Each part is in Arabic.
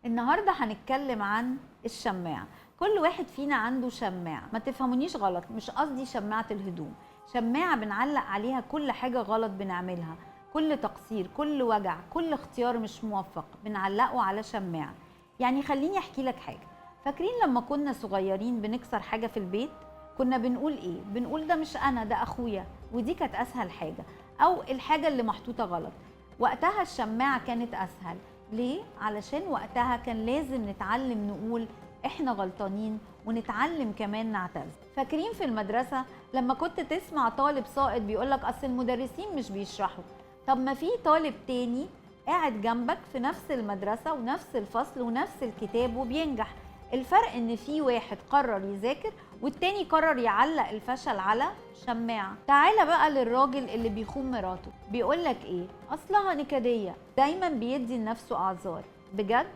النهارده هنتكلم عن الشماعة. كل واحد فينا عنده شماعة، ما تفهمونيش غلط، مش قصدي شماعة الهدوم، شماعة بنعلق عليها كل حاجة غلط بنعملها، كل تقصير، كل وجع، كل اختيار مش موفق بنعلقه على شماعة. يعني خليني احكي لك حاجة. فاكرين لما كنا صغيرين بنكسر حاجة في البيت؟ كنا بنقول ايه؟ بنقول ده مش انا، ده اخويا، ودي كانت اسهل حاجة، او الحاجة اللي محطوطة غلط. وقتها الشماعة كانت اسهل. ليه؟ علشان وقتها كان لازم نتعلم نقول احنا غلطانين، ونتعلم كمان نعتذر. فاكرين في المدرسة لما كنت تسمع طالب ساقط بيقولك اصل المدرسين مش بيشرحوا؟ طب ما في طالب تاني قاعد جنبك في نفس المدرسة ونفس الفصل ونفس الكتاب وبينجح. الفرق ان في واحد قرر يذاكر والتاني قرر يعلق الفشل على شماعة. تعالى بقى للراجل اللي بيخون مراته، بيقولك ايه؟ اصلها نكدية، دايما بيدي لنفسه اعذار. بجد؟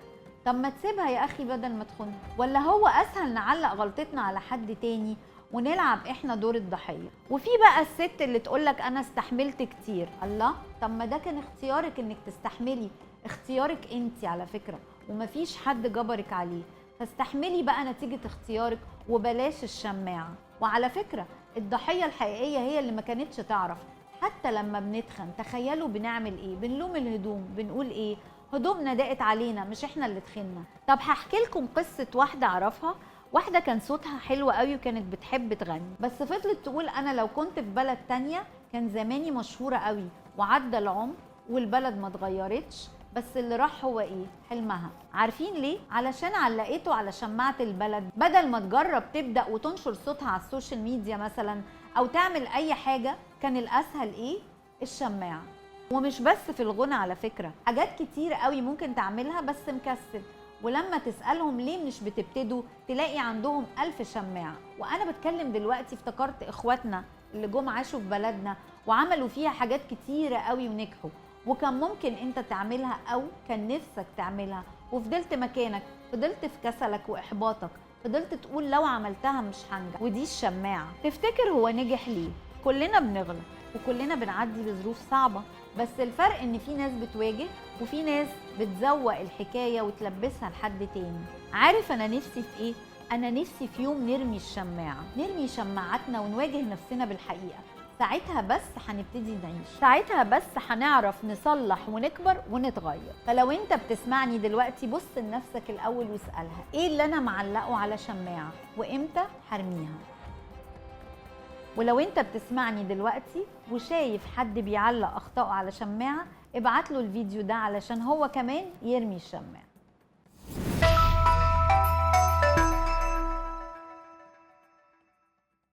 طب ما تسيبها يا اخي بدل ما تخونها. ولا هو اسهل نعلق غلطتنا على حد تاني ونلعب احنا دور الضحية؟ وفي بقى الست اللي تقولك انا استحملت كتير. الله، طب ما ده كان اختيارك انك تستحملي، اختيارك انتي على فكرة، ومفيش حد جبرك عليه، فاستحملي بقى نتيجة اختيارك وبلاش الشماعة. وعلى فكرة الضحية الحقيقية هي اللي ما كانتش تعرف. حتى لما بنتخن تخيلوا بنعمل ايه؟ بنلوم الهدوم، بنقول ايه؟ هدومنا ضاقت علينا، مش احنا اللي تخنا. طب هحكي لكم قصة واحدة اعرفها. واحدة كان صوتها حلو قوي وكانت بتحب تغني، بس فضلت تقول انا لو كنت في بلد تانية كان زماني مشهورة قوي. وعدى العمر والبلد ما اتغيرتش، بس اللي راح هو ايه؟ حلمها. عارفين ليه؟ علشان علقته على شماعة البلد. بدل ما تجرب تبدأ وتنشر صوتها على السوشيال ميديا مثلا او تعمل اي حاجة، كان الاسهل ايه؟ الشماعة. ومش بس في الغنى على فكرة، حاجات كتير قوي ممكن تعملها بس مكسل. ولما تسألهم ليه مش بتبتدوا، تلاقي عندهم 1000 شماعة. وأنا بتكلم دلوقتي افتكرت إخواتنا اللي جم عاشوا في بلدنا وعملوا فيها حاجات كتيرة قوي ونجحوا، وكان ممكن انت تعملها او كان نفسك تعملها وفضلت مكانك، فضلت في كسلك واحباطك، فضلت تقول لو عملتها مش هنجح. ودي الشماعة. تفتكر هو نجح ليه؟ كلنا بنغلط وكلنا بنعدي بظروف صعبة، بس الفرق ان في ناس بتواجه وفي ناس بتزوق الحكاية وتلبسها لحد تاني. عارف انا نفسي في ايه؟ انا نفسي في يوم نرمي الشماعة، نرمي شماعتنا ونواجه نفسنا بالحقيقة. ساعتها بس هنبتدي نعيش، ساعتها بس هنعرف نصلح ونكبر ونتغير. فلو انت بتسمعني دلوقتي بص لنفسك الاول واسألها ايه اللي انا معلقه على شماعة وامتى هرميها. ولو انت بتسمعني دلوقتي وشايف حد بيعلق اخطائه على شماعة، ابعت له الفيديو ده علشان هو كمان يرمي الشماعة.